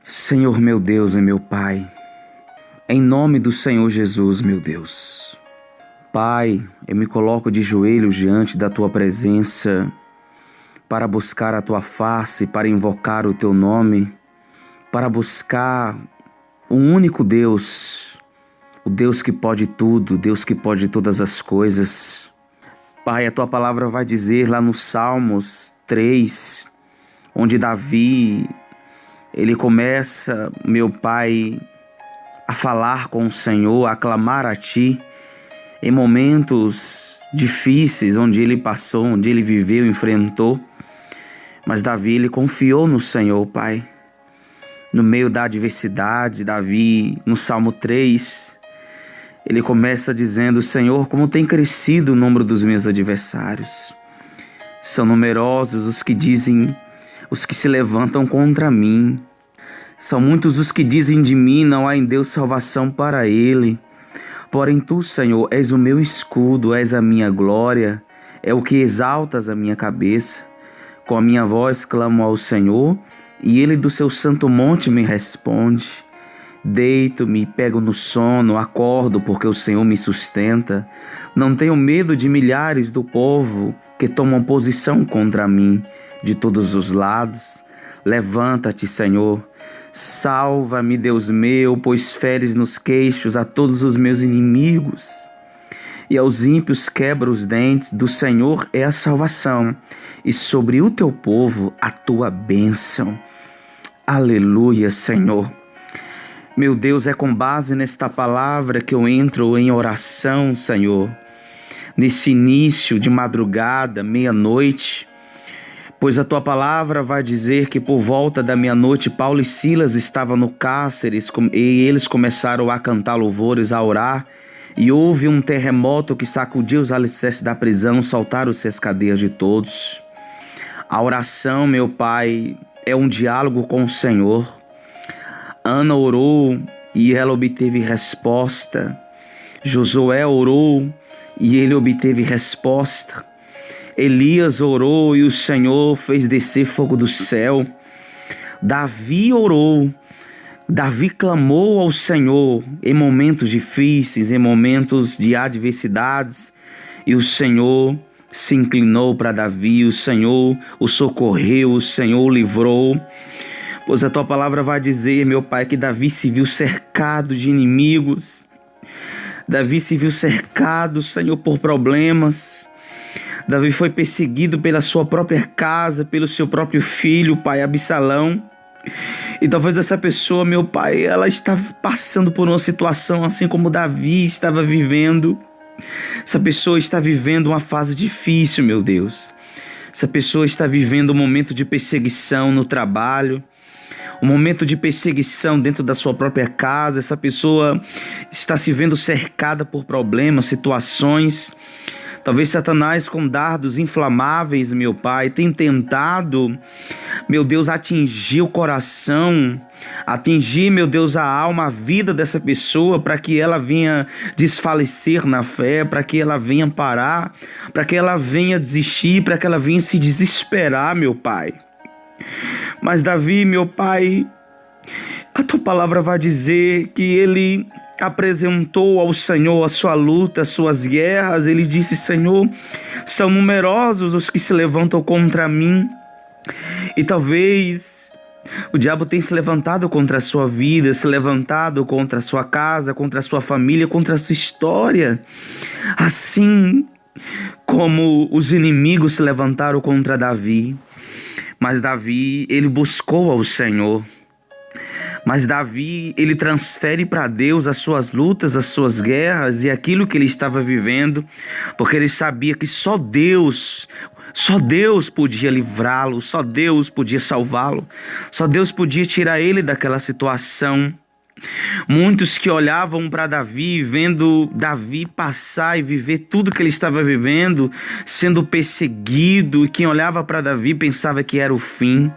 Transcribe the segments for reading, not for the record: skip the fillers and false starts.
Senhor meu Deus e meu Pai, em nome do Senhor Jesus, meu Deus. Pai, eu me coloco de joelhos diante da Tua presença para buscar a Tua face, para invocar o Teu nome, para buscar o único Deus, o Deus que pode tudo, o Deus que pode todas as coisas. Pai, a Tua palavra vai dizer lá no Salmos 3, onde Davi, ele começa, meu Pai, a falar com o Senhor, a clamar a Ti, em momentos difíceis, onde ele passou, onde ele viveu, enfrentou. Mas Davi, ele confiou no Senhor, Pai. No meio da adversidade, Davi, no Salmo 3, ele começa dizendo: Senhor, como tem crescido o número dos meus adversários. São numerosos os que se levantam contra mim. São muitos os que dizem de mim: não há em Deus salvação para ele. Porém tu, Senhor, és o meu escudo, és a minha glória, é o que exaltas a minha cabeça. Com a minha voz clamo ao Senhor, e ele do seu santo monte me responde. Deito-me, pego no sono, acordo, porque o Senhor me sustenta. Não tenho medo de milhares do povo que tomam posição contra mim de todos os lados. Levanta-te, Senhor. Salva-me, Deus meu, pois feres nos queixos a todos os meus inimigos. E aos ímpios quebra os dentes, do Senhor é a salvação, e sobre o teu povo a tua bênção. Aleluia, Senhor. Meu Deus, é com base nesta palavra que eu entro em oração, Senhor, nesse início de madrugada, meia-noite, pois a Tua palavra vai dizer que por volta da meia-noite Paulo e Silas estavam no cárcere e eles começaram a cantar louvores, a orar, e houve um terremoto que sacudiu os alicerces da prisão, soltaram-se as cadeias de todos. A oração, meu Pai, é um diálogo com o Senhor. Ana orou e ela obteve resposta. Josué orou e ele obteve resposta. Elias orou e o Senhor fez descer fogo do céu. Davi orou. Davi clamou ao Senhor em momentos difíceis, em momentos de adversidades. E o Senhor se inclinou para Davi, o Senhor o socorreu, o Senhor o livrou. Pois a Tua palavra vai dizer, meu Pai, que Davi se viu cercado de inimigos. Davi se viu cercado, Senhor, por problemas. Davi foi perseguido pela sua própria casa, pelo seu próprio filho, pai Absalão. E talvez essa pessoa, meu Pai, ela está passando por uma situação assim como Davi estava vivendo. Essa pessoa está vivendo uma fase difícil, meu Deus. Essa pessoa está vivendo um momento de perseguição no trabalho, um momento de perseguição dentro da sua própria casa. Essa pessoa está se vendo cercada por problemas, situações. Talvez Satanás, com dardos inflamáveis, meu Pai, tem tentado, meu Deus, atingir o coração, atingir, meu Deus, a alma, a vida dessa pessoa, para que ela venha desfalecer na fé, para que ela venha parar, para que ela venha desistir, para que ela venha se desesperar, meu Pai. Mas Davi, meu Pai, a Tua palavra vai dizer que ele apresentou ao Senhor a sua luta, as suas guerras. Ele disse: Senhor, são numerosos os que se levantam contra mim. E talvez o diabo tenha se levantado contra a sua vida, se levantado contra a sua casa, contra a sua família, contra a sua história. Assim como os inimigos se levantaram contra Davi. Mas Davi, ele buscou ao Senhor. Mas Davi, ele transfere para Deus as suas lutas, as suas guerras e aquilo que ele estava vivendo, porque ele sabia que só Deus podia livrá-lo, só Deus podia salvá-lo, só Deus podia tirar ele daquela situação. Muitos que olhavam para Davi, vendo Davi passar e viver tudo que ele estava vivendo, sendo perseguido, e quem olhava para Davi pensava que era o fim.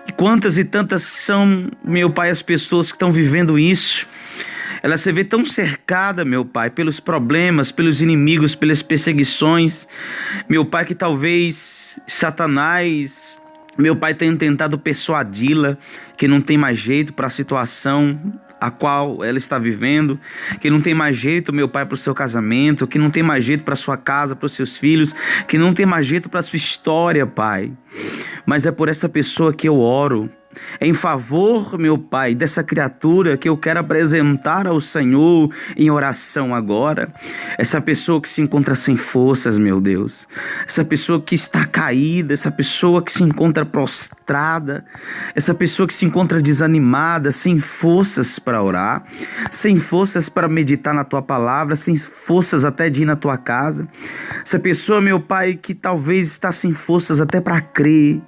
E quantas e tantas são, meu Pai, as pessoas que estão vivendo isso. Ela se vê tão cercada, meu Pai, pelos problemas, pelos inimigos, pelas perseguições. Meu Pai, que talvez Satanás Meu Pai, tenho tentado persuadi-la que não tem mais jeito para a situação a qual ela está vivendo, que não tem mais jeito, meu Pai, para o seu casamento, que não tem mais jeito para a sua casa, para os seus filhos, que não tem mais jeito para a sua história, Pai. Mas é por essa pessoa que eu oro, em favor, meu Pai, dessa criatura que eu quero apresentar ao Senhor em oração agora. Essa pessoa que se encontra sem forças, meu Deus. Essa pessoa que está caída, essa pessoa que se encontra prostrada, essa pessoa que se encontra desanimada, sem forças para orar, sem forças para meditar na Tua palavra, sem forças até de ir na Tua casa. Essa pessoa, meu Pai, que talvez está sem forças até para crer.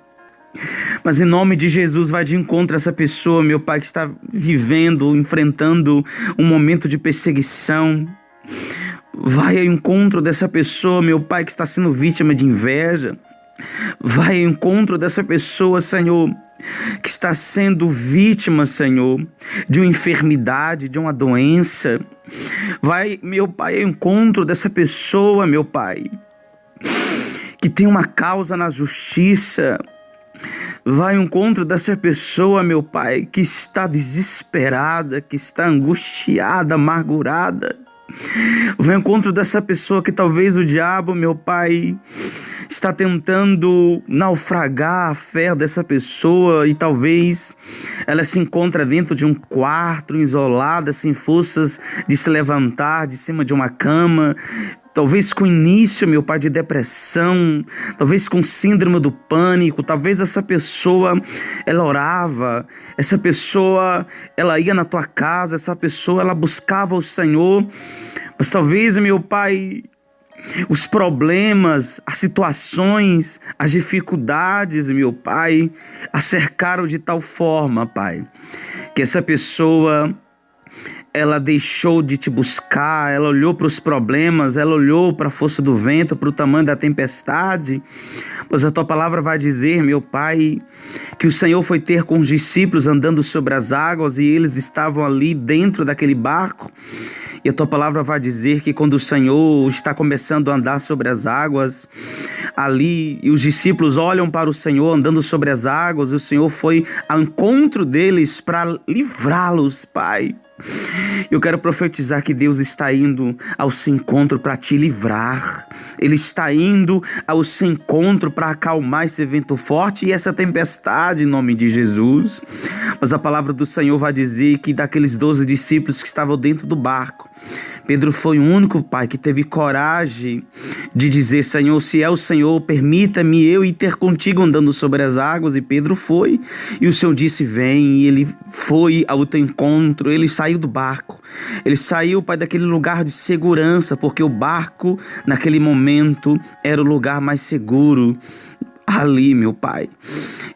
Mas em nome de Jesus, vai de encontro a essa pessoa, meu Pai, que está vivendo, enfrentando um momento de perseguição. Vai ao encontro dessa pessoa, meu Pai, que está sendo vítima de inveja. Vai ao encontro dessa pessoa, Senhor, que está sendo vítima, Senhor, de uma enfermidade, de uma doença. Vai, meu Pai, ao encontro dessa pessoa, meu Pai, que tem uma causa na justiça. Vai ao encontro dessa pessoa, meu Pai, que está desesperada, que está angustiada, amargurada. Vai ao encontro dessa pessoa que talvez o diabo, meu Pai, está tentando naufragar a fé dessa pessoa e talvez ela se encontra dentro de um quarto, isolada, sem forças de se levantar de cima de uma cama. Talvez com início, meu Pai, de depressão, talvez com síndrome do pânico, talvez essa pessoa, ela orava, essa pessoa, ela ia na tua casa, essa pessoa, ela buscava o Senhor, mas talvez, meu Pai, os problemas, as situações, as dificuldades, meu Pai, a cercaram de tal forma, Pai, que essa pessoa, ela deixou de te buscar, ela olhou para os problemas, ela olhou para a força do vento, para o tamanho da tempestade. Pois a tua palavra vai dizer, meu Pai, que o Senhor foi ter com os discípulos andando sobre as águas e eles estavam ali dentro daquele barco. E a tua palavra vai dizer que quando o Senhor está começando a andar sobre as águas, ali, e os discípulos olham para o Senhor andando sobre as águas, e o Senhor foi ao encontro deles para livrá-los, Pai. Eu quero profetizar que Deus está indo ao seu encontro para te livrar. Ele está indo ao seu encontro para acalmar esse vento forte e essa tempestade em nome de Jesus. Mas a palavra do Senhor vai dizer que daqueles 12 discípulos que estavam dentro do barco, Pedro foi o único, Pai, que teve coragem de dizer, Senhor, se é o Senhor, permita-me eu ir ter contigo andando sobre as águas. E Pedro foi, e o Senhor disse, vem, e ele foi ao teu encontro, ele saiu do barco, ele saiu, Pai, daquele lugar de segurança, porque o barco, naquele momento, era o lugar mais seguro. Ali, meu Pai,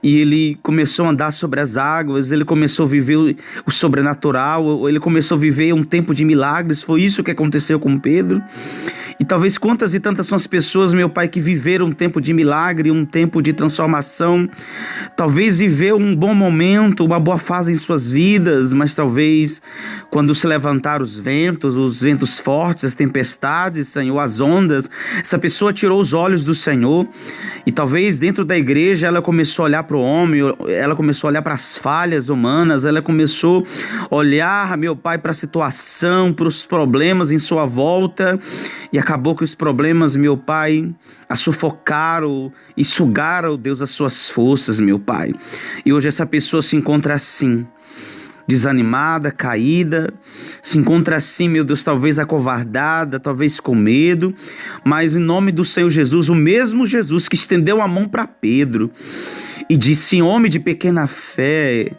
e ele começou a andar sobre as águas, ele começou a viver o sobrenatural, ele começou a viver um tempo de milagres. Foi isso que aconteceu com Pedro. E talvez quantas e tantas são as pessoas, meu Pai, que viveram um tempo de milagre, um tempo de transformação, talvez viveu um bom momento, uma boa fase em suas vidas, mas talvez quando se levantaram os ventos fortes, as tempestades, Senhor, as ondas, essa pessoa tirou os olhos do Senhor e talvez dentro da igreja ela começou a olhar para o homem, ela começou a olhar para as falhas humanas, ela começou a olhar, meu Pai, para a situação, para os problemas em sua volta. E acabou que os problemas, meu Pai, a sufocaram e sugaram, Deus, as suas forças, meu Pai. E hoje essa pessoa se encontra assim, desanimada, caída, se encontra assim, meu Deus, talvez acovardada, talvez com medo, mas em nome do Senhor Jesus, o mesmo Jesus que estendeu a mão para Pedro e disse, homem de pequena fé,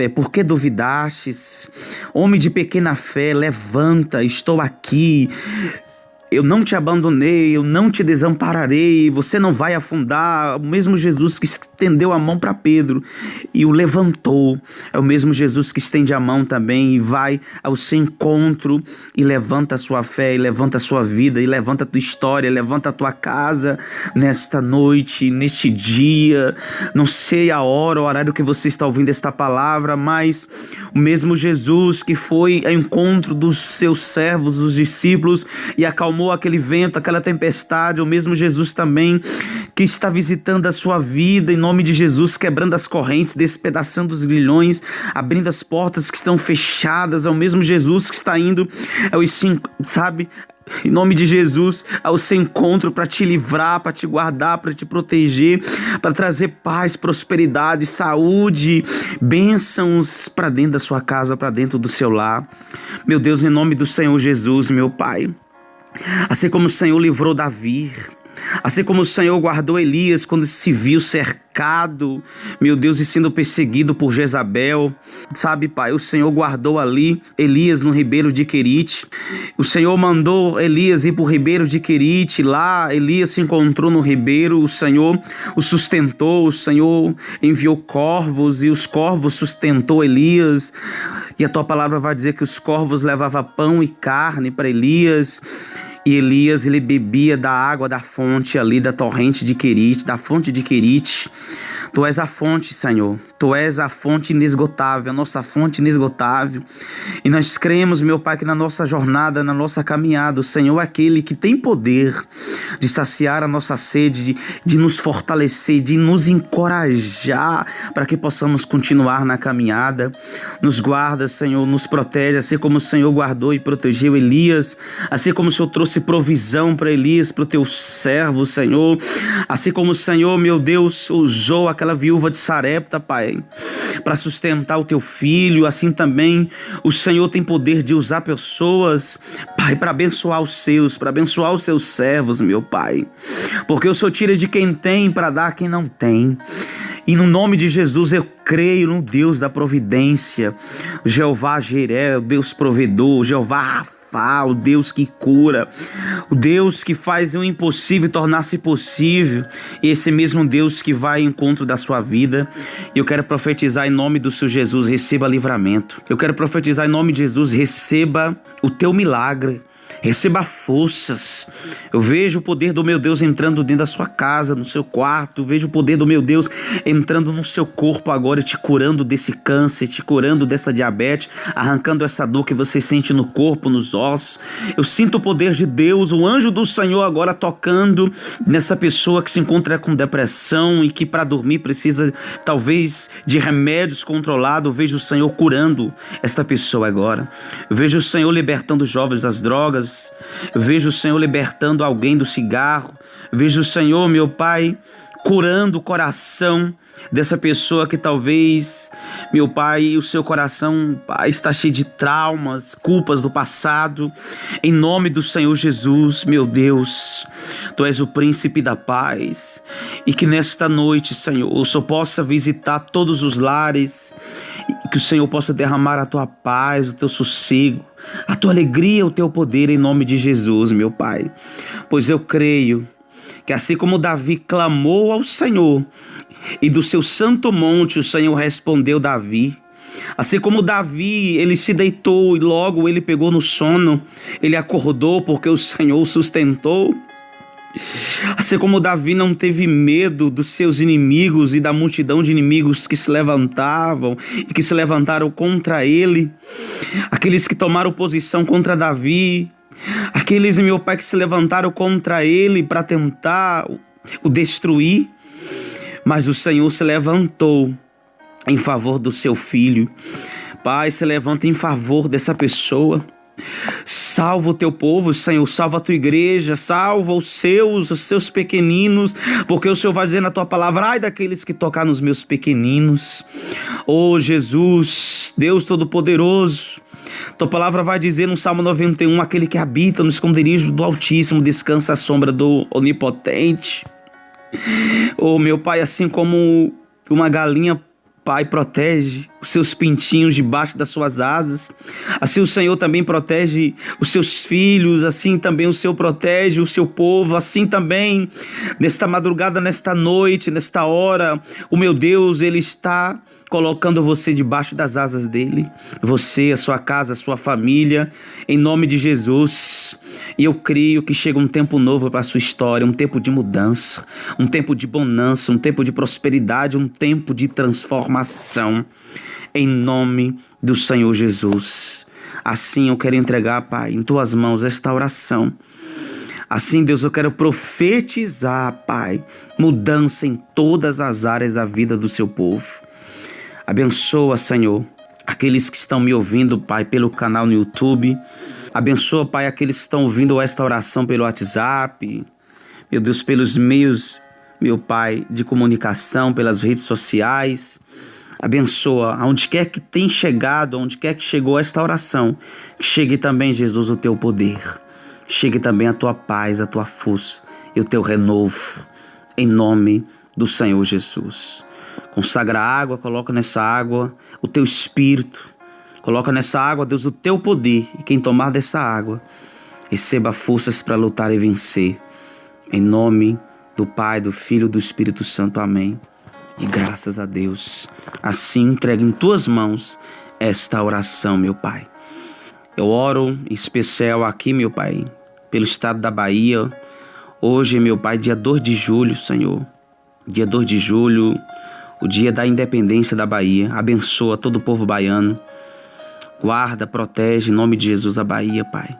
por que duvidastes? Homem de pequena fé, levanta, estou aqui. Eu não te abandonei, eu não te desampararei, você não vai afundar. O mesmo Jesus que estendeu a mão para Pedro e o levantou, é o mesmo Jesus que estende a mão também e vai ao seu encontro e levanta a sua fé, e levanta a sua vida, e levanta a tua história, levanta a tua casa nesta noite, neste dia. Não sei a hora, o horário que você está ouvindo esta palavra, mas o mesmo Jesus que foi ao encontro dos seus servos, dos discípulos, e acalmou acalmou aquele vento, aquela tempestade, o mesmo Jesus também que está visitando a sua vida, em nome de Jesus, quebrando as correntes, despedaçando os grilhões, abrindo as portas que estão fechadas, é o mesmo Jesus que está indo, sabe, em nome de Jesus, ao seu encontro para te livrar, para te guardar, para te proteger, para trazer paz, prosperidade, saúde, bênçãos para dentro da sua casa, para dentro do seu lar. Meu Deus, em nome do Senhor Jesus, meu Pai, assim como o Senhor livrou Davi, assim como o Senhor guardou Elias quando se viu cercado, meu Deus, e sendo perseguido por Jezabel, sabe, Pai, o Senhor guardou ali Elias no ribeiro de Querite. O Senhor mandou Elias ir para o ribeiro de Querite. Lá Elias se encontrou no ribeiro, o Senhor o sustentou, o Senhor enviou corvos e os corvos sustentou Elias. E a tua palavra vai dizer que os corvos levavam pão e carne para Elias. E Elias, ele bebia da água da fonte ali, da torrente de Querite, da fonte de Querite. Tu és a fonte, Senhor. Tu és a fonte inesgotável, a nossa fonte inesgotável. E nós cremos, meu Pai, que na nossa jornada, na nossa caminhada, o Senhor é aquele que tem poder de saciar a nossa sede, de nos fortalecer, de nos encorajar para que possamos continuar na caminhada. Nos guarda, Senhor, nos protege, assim como o Senhor guardou e protegeu Elias, assim como o Senhor trouxe provisão para Elias, para o teu servo, Senhor, assim como o Senhor, meu Deus, usou aquela viúva de Sarepta, Pai, para sustentar o teu filho, assim também o Senhor tem poder de usar pessoas, Pai, para abençoar os seus servos, meu Pai, porque o Senhor tira de quem tem para dar a quem não tem. E no nome de Jesus eu creio no Deus da providência, Jeová Jiré, o Deus provedor, Jeová Rafa, o Deus que cura, o Deus que faz o impossível tornar-se possível, esse mesmo Deus que vai ao encontro da sua vida. Eu quero profetizar em nome do Senhor Jesus, receba livramento. Eu quero profetizar em nome de Jesus, receba o teu milagre. Receba forças. Eu vejo o poder do meu Deus entrando dentro da sua casa, no seu quarto. Eu vejo o poder do meu Deus entrando no seu corpo agora, te curando desse câncer, te curando dessa diabetes, arrancando essa dor que você sente no corpo, nos ossos. Eu sinto o poder de Deus, o anjo do Senhor agora tocando nessa pessoa que se encontra com depressão e que para dormir precisa talvez de remédios controlados. Eu vejo o Senhor curando esta pessoa agora. Eu vejo o Senhor libertando os jovens das drogas. Eu vejo o Senhor libertando alguém do cigarro. Eu vejo o Senhor, meu Pai, curando o coração dessa pessoa que talvez, meu Pai, o seu coração, Pai, está cheio de traumas, culpas do passado. Em nome do Senhor Jesus, meu Deus, Tu és o príncipe da paz. E que nesta noite, Senhor, o Senhor possa visitar todos os lares, e que o Senhor possa derramar a Tua paz, o Teu sossego, a Tua alegria, o Teu poder em nome de Jesus, meu Pai. Pois eu creio que assim como Davi clamou ao Senhor e do seu santo monte o Senhor respondeu Davi, assim como Davi, ele se deitou e logo ele pegou no sono, ele acordou porque o Senhor o sustentou. Assim como Davi não teve medo dos seus inimigos e da multidão de inimigos que se levantavam e que se levantaram contra ele, aqueles que tomaram posição contra Davi, aqueles, meu Pai, que se levantaram contra ele para tentar o destruir, mas o Senhor se levantou em favor do seu filho. Pai, se levanta em favor dessa pessoa. Salva o teu povo, Senhor, salva a tua igreja, salva os seus pequeninos, porque o Senhor vai dizer na tua palavra: ai daqueles que tocar nos meus pequeninos. Oh Jesus, Deus Todo-Poderoso, tua palavra vai dizer no Salmo 91, aquele que habita no esconderijo do Altíssimo descansa à sombra do Onipotente. Oh meu Pai, assim como uma galinha, Pai, protege os seus pintinhos debaixo das suas asas, assim o Senhor também protege os seus filhos, assim também o Senhor protege o seu povo, assim também nesta madrugada, nesta noite, nesta hora, o meu Deus, Ele está colocando você debaixo das asas dEle, você, a sua casa, a sua família, em nome de Jesus. E eu creio que chega um tempo novo para a sua história, um tempo de mudança, um tempo de bonança, um tempo de prosperidade, um tempo de transformação, em nome do Senhor Jesus. Assim eu quero entregar, Pai, em Tuas mãos esta oração, Assim, Deus, eu quero profetizar, Pai, mudança em todas as áreas da vida do seu povo. Abençoa, Senhor, aqueles que estão me ouvindo, Pai, pelo canal no YouTube. Abençoa, Pai, aqueles que estão ouvindo esta oração pelo WhatsApp. Meu Deus, pelos meios, meu Pai, de comunicação, pelas redes sociais. Abençoa, aonde quer que tenha chegado, aonde quer que chegou esta oração, que chegue também, Jesus, o teu poder. Chegue também a tua paz, a tua força e o teu renovo, em nome do Senhor Jesus. Consagra a água, coloca nessa água o teu espírito, coloca nessa água, Deus, o teu poder, e quem tomar dessa água, receba forças para lutar e vencer, em nome do Pai, do Filho e do Espírito Santo, amém. E graças a Deus, assim entrego em tuas mãos esta oração, meu Pai. Eu oro em especial aqui, meu Pai, pelo estado da Bahia. Hoje, meu Pai, dia 2 de julho, Senhor. Dia 2 de julho, o dia da independência da Bahia. Abençoa todo o povo baiano. Guarda, protege, em nome de Jesus, a Bahia, Pai.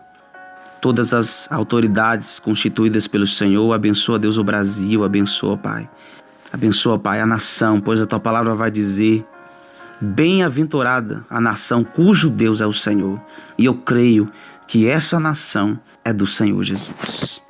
Todas as autoridades constituídas pelo Senhor. Abençoa, Deus, o Brasil. Abençoa, Pai. Abençoa, Pai, a nação, pois a tua palavra vai dizer: bem-aventurada a nação cujo Deus é o Senhor. E eu creio que essa nação é do Senhor Jesus.